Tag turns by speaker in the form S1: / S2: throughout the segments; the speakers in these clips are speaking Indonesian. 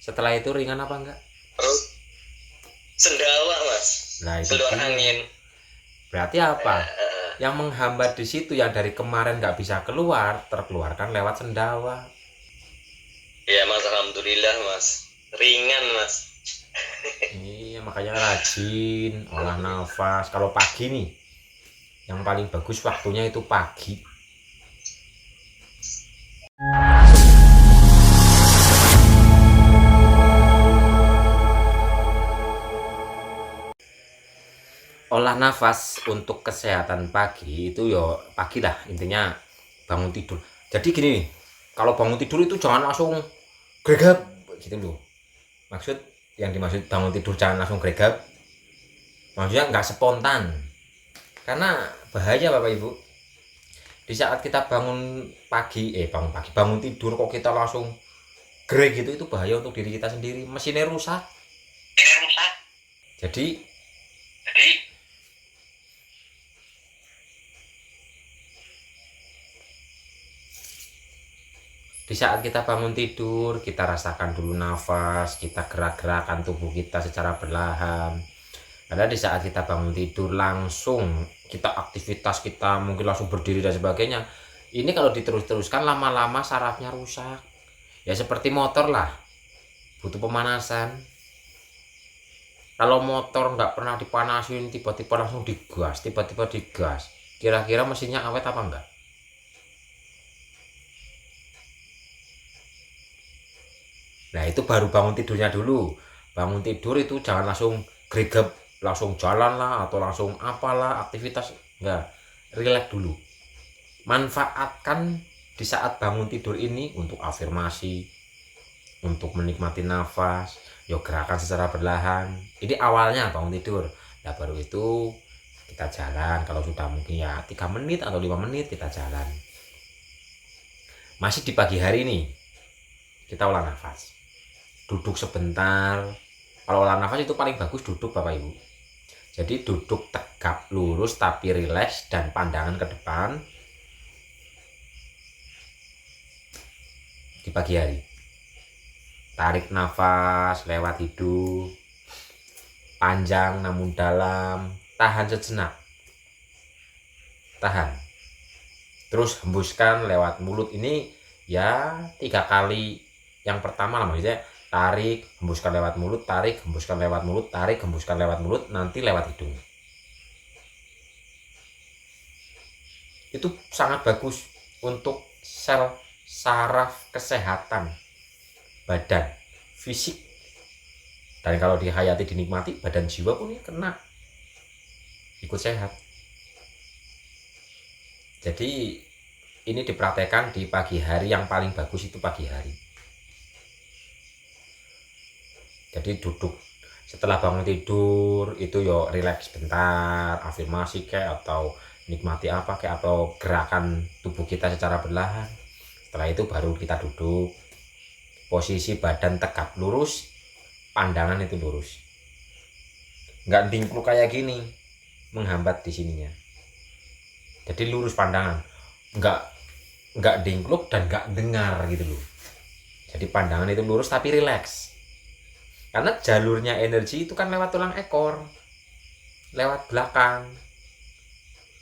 S1: Setelah itu ringan apa enggak?
S2: Terus sendawa mas,
S1: Nah itu
S2: keluar
S1: dia.
S2: angin.
S1: Berarti apa?
S2: Eh,
S1: Yang menghambat di situ yang dari kemarin nggak bisa keluar, terkeluarkan lewat sendawa.
S2: ya mas, alhamdulillah mas, ringan mas.
S1: Iya, makanya rajin olah nafas. Kalau pagi nih, yang paling bagus waktunya itu pagi. Olah nafas untuk kesehatan pagi itu ya pagi lah, intinya bangun tidur. Jadi gini nih, kalau bangun tidur itu jangan langsung gregap gitu loh. Maksud yang dimaksud bangun tidur jangan langsung gregap, maksudnya nggak spontan. Karena bahaya Bapak Ibu. Di saat kita bangun pagi, bangun tidur kok kita langsung greg gitu, itu bahaya untuk diri kita sendiri, mesinnya rusak. Jadi di saat kita bangun tidur, kita rasakan dulu nafas, kita gerak-gerakan tubuh kita secara perlahan. Karena di saat kita bangun tidur langsung kita aktivitas, kita mungkin langsung berdiri dan sebagainya. Ini kalau diterus-teruskan lama-lama sarafnya rusak. Ya seperti motor lah, butuh pemanasan. Kalau motor nggak pernah dipanasin, tiba-tiba langsung digas, tiba-tiba digas, kira-kira mesinnya awet apa enggak? Nah itu baru bangun tidurnya dulu. Bangun tidur itu jangan langsung greget, langsung jalan lah atau langsung apalah aktivitas. Enggak, relax dulu. Manfaatkan di saat bangun tidur ini untuk afirmasi, untuk menikmati nafas, yuk gerakan secara perlahan. Ini awalnya bangun tidur. Nah baru itu kita jalan, kalau sudah mungkin ya 3 menit atau 5 menit kita jalan. Masih di pagi hari nih, kita olah nafas. Duduk sebentar. Kalau olah nafas itu paling bagus duduk Bapak Ibu. Jadi duduk tegap lurus tapi rileks dan pandangan ke depan di pagi hari. Tarik nafas lewat hidung, panjang namun dalam, tahan sejenak, tahan. Terus hembuskan lewat mulut. Ini ya 3 kali. Yang pertama lah maksudnya tarik, hembuskan lewat mulut, tarik, hembuskan lewat mulut, tarik, hembuskan lewat mulut, nanti lewat hidung. Itu sangat bagus untuk sel saraf kesehatan badan, fisik. Dan kalau dihayati, dinikmati, badan jiwa pun kena ikut sehat. Jadi ini dipraktekkan di pagi hari, yang paling bagus itu pagi hari. Jadi duduk setelah bangun tidur itu yo relax bentar, afirmasi kayak atau nikmati apa kayak atau gerakan tubuh kita secara perlahan. Setelah itu baru kita duduk, posisi badan tegap lurus, pandangan itu lurus, nggak dingkluk kayak gini menghambat di sininya. Jadi lurus pandangan, nggak dingkluk dan nggak dengar gitu loh. Jadi pandangan itu lurus tapi rileks. Karena jalurnya energi itu kan lewat tulang ekor, lewat belakang.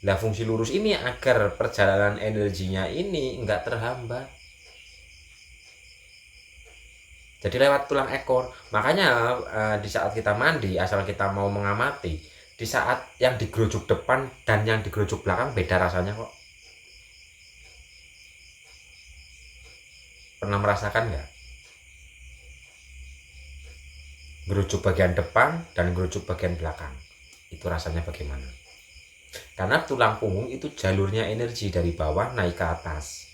S1: Nah fungsi lurus ini agar perjalanan energinya ini nggak terhambat. Jadi lewat tulang ekor. Makanya di saat kita mandi, asal kita mau mengamati, di saat yang digerujuk depan dan yang digerujuk belakang beda rasanya kok. Pernah merasakan nggak? Gerujuk bagian depan dan gerujuk bagian belakang. Itu rasanya bagaimana? Karena tulang punggung itu jalurnya energi dari bawah naik ke atas.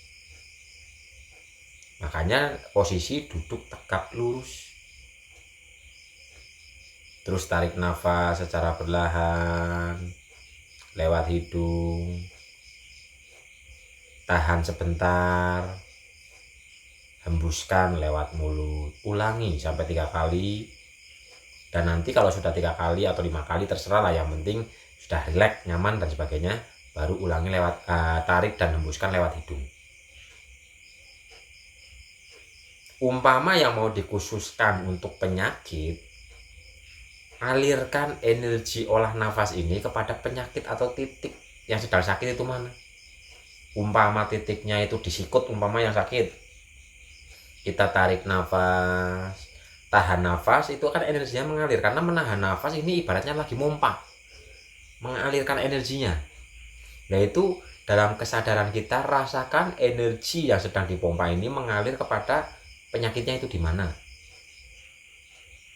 S1: Makanya posisi duduk tegap lurus. Terus tarik nafas secara perlahan lewat hidung. Tahan sebentar. Hembuskan lewat mulut. Ulangi sampai 3 kali. Dan nanti kalau sudah 3 kali atau 5 kali terserah lah, yang penting sudah rileks, nyaman dan sebagainya, baru ulangi lewat tarik dan hembuskan lewat hidung. Umpama yang mau dikhususkan untuk penyakit, alirkan energi olah nafas ini kepada penyakit atau titik yang sedang sakit itu mana. Umpama titiknya itu di sikut, umpama yang sakit, kita tarik nafas, tahan nafas, itu kan energinya mengalir. Karena menahan nafas ini ibaratnya lagi mompa, mengalirkan energinya. Nah itu dalam kesadaran kita rasakan energi yang sedang dipompa ini mengalir kepada penyakitnya itu di mana.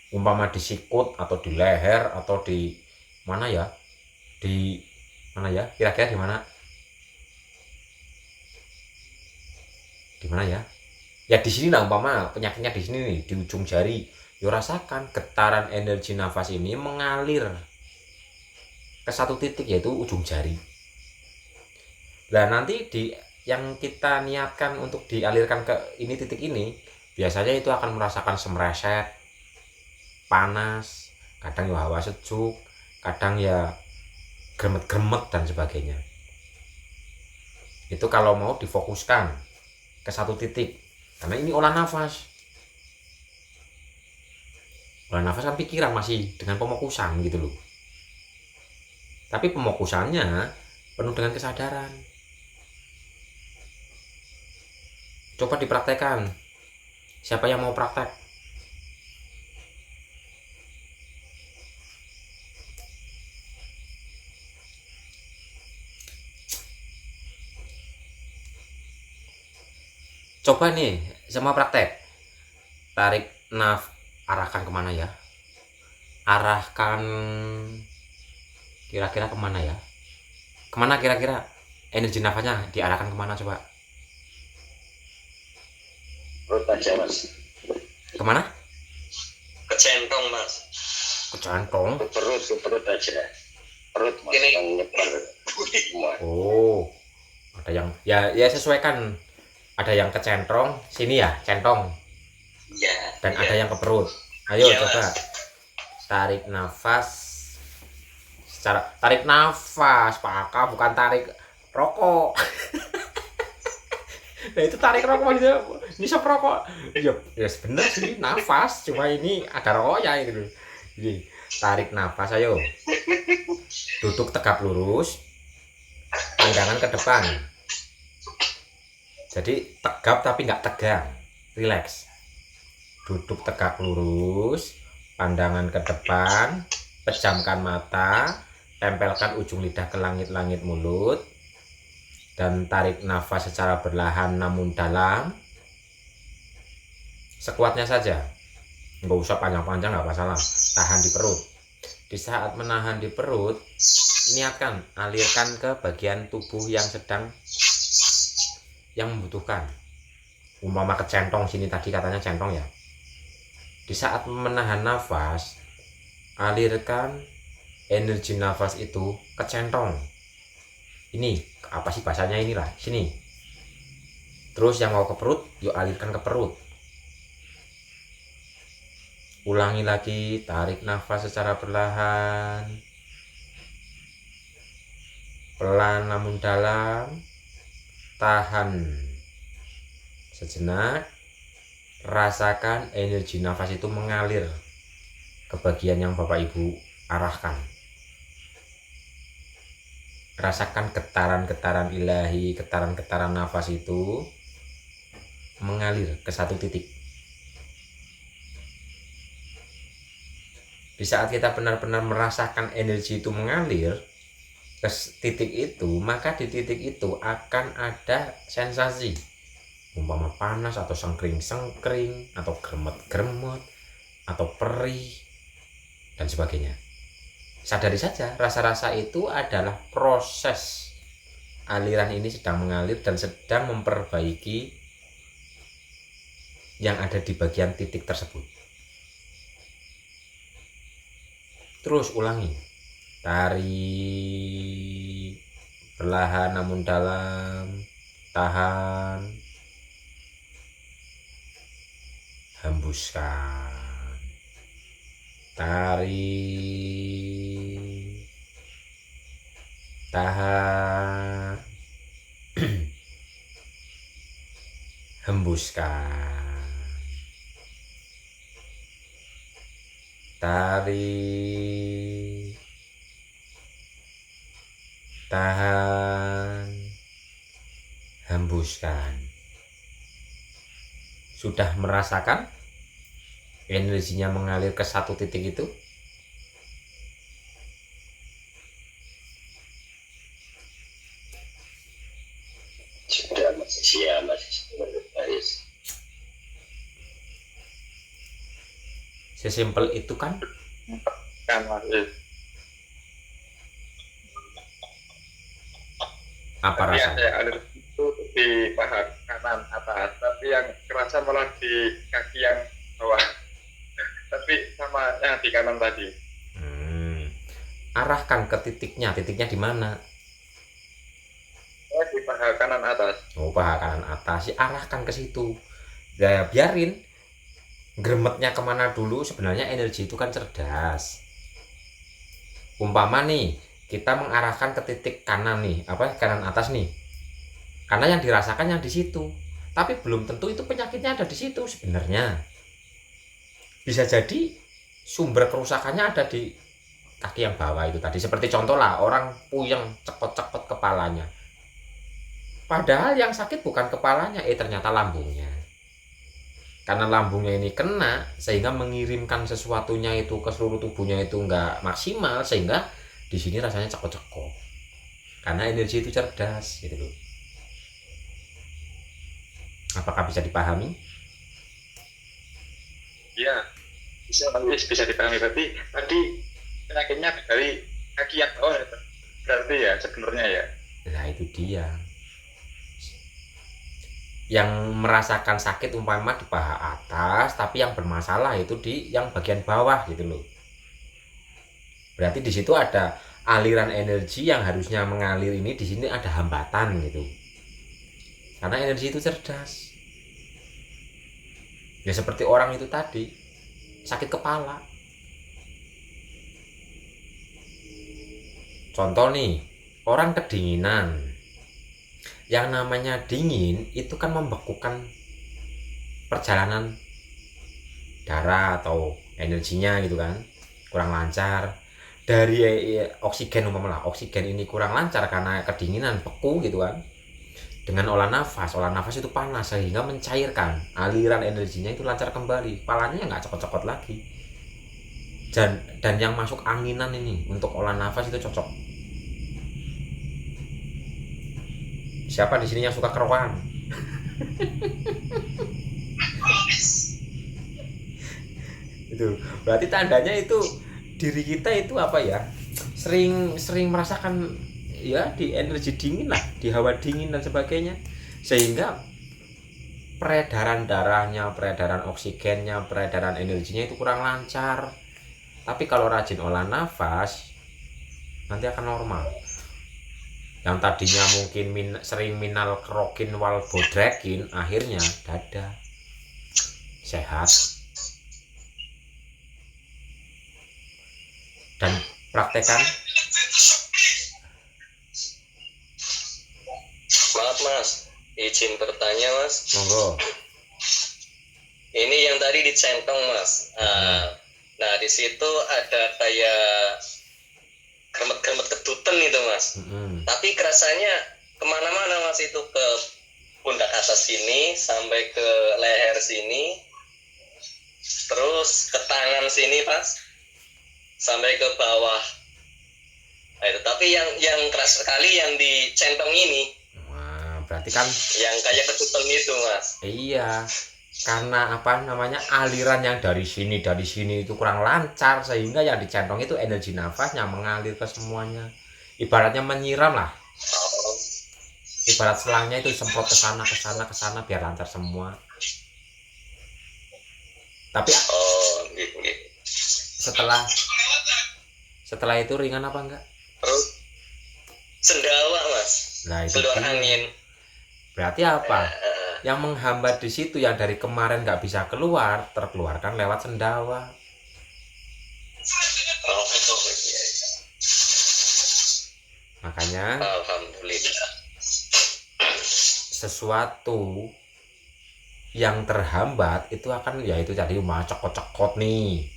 S1: Umpama di sikut atau di leher atau di mana ya, di mana ya, kira-kira di mana ya, ya di sini lah, umpama penyakitnya di sini nih, di ujung jari. Yo rasakan getaran energi nafas ini mengalir ke satu titik, yaitu ujung jari. Nah nanti di yang kita niatkan untuk dialirkan ke ini, titik ini, biasanya itu akan merasakan semreset, panas, kadang ya hawa sejuk, kadang ya gremet-gremet dan sebagainya. Itu kalau mau difokuskan ke satu titik, karena ini olah nafas. Olah nafas kan pikiran masih dengan pemokusan gitu loh, tapi pemokusannya penuh dengan kesadaran. Coba dipraktekkan, siapa yang mau praktek? Coba nih semua praktek, tarik arahkan kemana ya, arahkan kira-kira kemana ya, kemana kira-kira energi nafasnya diarahkan kemana, coba
S2: Perut aja mas.
S1: kemana?
S2: Ke centong mas.
S1: Ke jantung.
S2: Ke perut aja. Perut mas. Yang nyebar semua.
S1: Oh, ada yang ya sesuaikan, ada yang ke centong sini ya, centong,
S2: Iya.
S1: dan ada yang ke perut. Ayo
S2: Iya,
S1: coba
S2: mas.
S1: tarik nafas secara tarik nafas Pak, bukan tarik rokok. Nah itu tarik rokok maksudnya nisap rokok. Ya, ya bener sih nafas, cuma ini ada rokoknya gitu. Jadi tarik nafas, ayo. Duduk tegap lurus, pandangan ke depan. Jadi tegap tapi nggak tegang, relax. Duduk tegak lurus, pandangan ke depan, pejamkan mata, tempelkan ujung lidah ke langit-langit mulut, dan tarik nafas secara perlahan namun dalam, sekuatnya saja, nggak usah panjang-panjang, nggak masalah. Tahan di perut. Di saat menahan di perut, niatkan alirkan ke bagian tubuh yang sedang yang membutuhkan. Umpama ke centong sini, tadi katanya centong ya. Di saat menahan nafas, alirkan energi nafas itu ke centong. Ini apa sih bahasanya, inilah sini. Terus yang mau ke perut, yuk alirkan ke perut. Ulangi lagi, tarik nafas secara perlahan, pelan namun dalam. Tahan sejenak, rasakan energi nafas itu mengalir ke bagian yang Bapak Ibu arahkan. Rasakan getaran-getaran ilahi, getaran-getaran nafas itu mengalir ke satu titik. Di saat kita benar-benar merasakan energi itu mengalir ke titik itu, maka di titik itu akan ada sensasi, umpama panas atau sengkring-sengkring atau gremet-gremet atau perih dan sebagainya. Sadari saja, rasa-rasa itu adalah proses aliran ini sedang mengalir dan sedang memperbaiki yang ada di bagian titik tersebut. Terus ulangi, tarik perlahan namun dalam, tahan, hembuskan, tarik, tahan, hembuskan. tarik, tahan, hembuskan. Sudah merasakan energinya mengalir ke satu titik itu?
S2: Sudah masih siap, masih baris.
S1: Sesimpel itu kan?
S3: Kan masih.
S1: Apa
S3: Tapi yang
S1: rasanya?
S3: saya ada itu di paha kanan atas, tapi yang kerasa malah di kaki yang bawah. Tapi sama yang di kanan tadi.
S1: Arahkan ke titiknya. Titiknya di mana?
S3: Di paha kanan atas.
S1: Oh, paha kanan atas. Arahkan ke situ. Ya, biarin gremetnya kemana dulu. Sebenarnya energi itu kan cerdas. Umpama nih, kita mengarahkan ke titik kanan nih, kanan atas nih. Karena yang dirasakan yang di situ. Tapi belum tentu itu penyakitnya ada di situ sebenarnya. Bisa jadi sumber kerusakannya ada di kaki yang bawah itu tadi. Seperti contoh lah, orang puyeng cepet-cepet kepalanya. Padahal yang sakit bukan kepalanya, ternyata lambungnya. Karena lambungnya ini kena, sehingga mengirimkan sesuatunya itu ke seluruh tubuhnya itu nggak maksimal, sehingga di sini rasanya cekok-cekok. Karena energi itu cerdas, gitu loh. Apakah bisa dipahami?
S3: Iya, bisa dipahami. Berarti tadi penyakitnya dari kaki yang bawah, berarti ya sebenarnya ya.
S1: Nah itu dia. Yang merasakan sakit umpama di paha atas, tapi yang bermasalah itu di yang bagian bawah gitu loh. Berarti di situ ada aliran energi yang harusnya mengalir ini, di sini ada hambatan gitu. Karena energi itu cerdas. Ya seperti orang itu tadi sakit kepala. Contoh nih, orang kedinginan. Yang namanya dingin itu kan membekukan perjalanan darah atau energinya gitu kan, kurang lancar. Dari oksigen umpama, oksigen ini kurang lancar karena kedinginan, beku gitu kan. Dengan olah nafas itu panas sehingga mencairkan, aliran energinya itu lancar kembali, kepalanya nggak cokot-cokot lagi. Dan yang masuk anginan ini untuk olah nafas itu cocok. Siapa di sini yang suka kerokan? Itu berarti tandanya itu diri kita itu apa ya? Sering merasakan ya di energi dingin lah, di hawa dingin dan sebagainya. Sehingga peredaran darahnya, peredaran oksigennya, peredaran energinya itu kurang lancar. Tapi kalau rajin olah nafas nanti akan normal. Yang tadinya mungkin sering minal kerokin wal bodrekin, akhirnya dada sehat. Dan praktekan.
S2: Maaf mas, izin bertanya mas.
S1: Monggo.
S2: Ini yang tadi dicentong mas. Nah di situ ada kayak kremet-kremet kedutan itu mas. Tapi kerasanya kemana-mana mas, itu ke pundak atas sini sampai ke leher sini, terus ke tangan sini pas sampai ke bawah. Nah, itu tapi yang keras sekali yang di centong ini.
S1: Wah, berarti kan
S2: yang kayak ketutup itu mas.
S1: Iya, karena aliran yang dari sini itu kurang lancar, sehingga yang dicentong itu energi nafasnya mengalir ke semuanya. Ibaratnya menyiram lah. Ibarat selangnya itu semprot ke sana biar lancar semua. Tapi
S2: gitu.
S1: Setelah itu ringan apa enggak?
S2: Terus sendawa mas.
S1: Nah itu
S2: keluar angin.
S1: Berarti apa? Yang menghambat di situ yang dari kemarin nggak bisa keluar, terkeluarkan lewat sendawa.
S2: Iya.
S1: Makanya
S2: alhamdulillah,
S1: sesuatu yang terhambat itu akan, ya itu tadi cekot-cekot nih,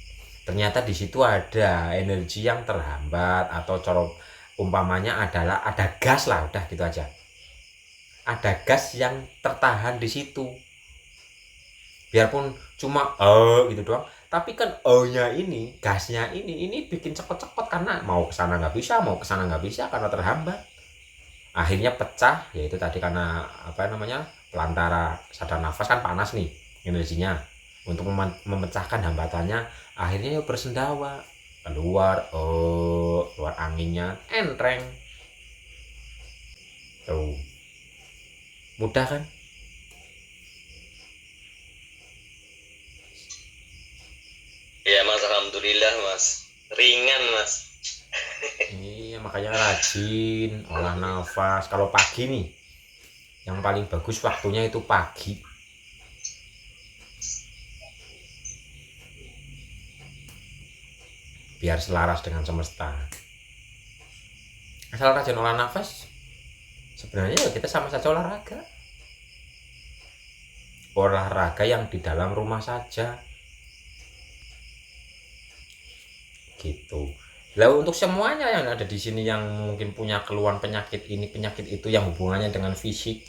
S1: ternyata di situ ada energi yang terhambat, atau cara umpamanya adalah ada gas lah, udah gitu aja. Ada gas yang tertahan di situ. Biarpun cuma gitu doang, tapi kan nya ini, gasnya ini bikin cepet-cepet karena mau ke sana nggak bisa, mau ke sana nggak bisa karena terhambat. Akhirnya pecah, yaitu tadi karena apa namanya? Pelantara saluran nafas kan panas nih energinya. Untuk memecahkan hambatannya, akhirnya ya bersendawa, keluar anginnya entreng tuh. Mudah kan?
S2: Ya Mas, alhamdulillah Mas, ringan Mas.
S1: Iya, makanya rajin olah nafas. Kalau pagi nih, yang paling bagus waktunya itu pagi, biar selaras dengan semesta. Asal rajin olah nafas, sebenarnya ya kita sama saja olahraga yang di dalam rumah saja gitu. Lalu untuk semuanya yang ada di sini yang mungkin punya keluhan penyakit ini penyakit itu yang hubungannya dengan fisik,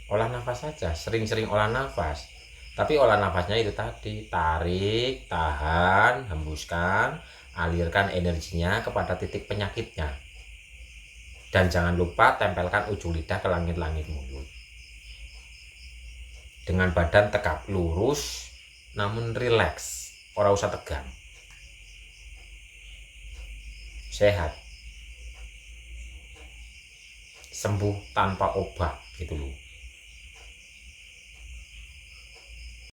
S1: olah nafas saja, sering-sering olah nafas. Tapi olah nafasnya itu tadi, tarik, tahan, hembuskan, alirkan energinya kepada titik penyakitnya. Dan jangan lupa tempelkan ujung lidah ke langit-langit mulut. Dengan badan tegap lurus namun rileks, ora usah tegang. Sehat. Sembuh tanpa obat gitu loh.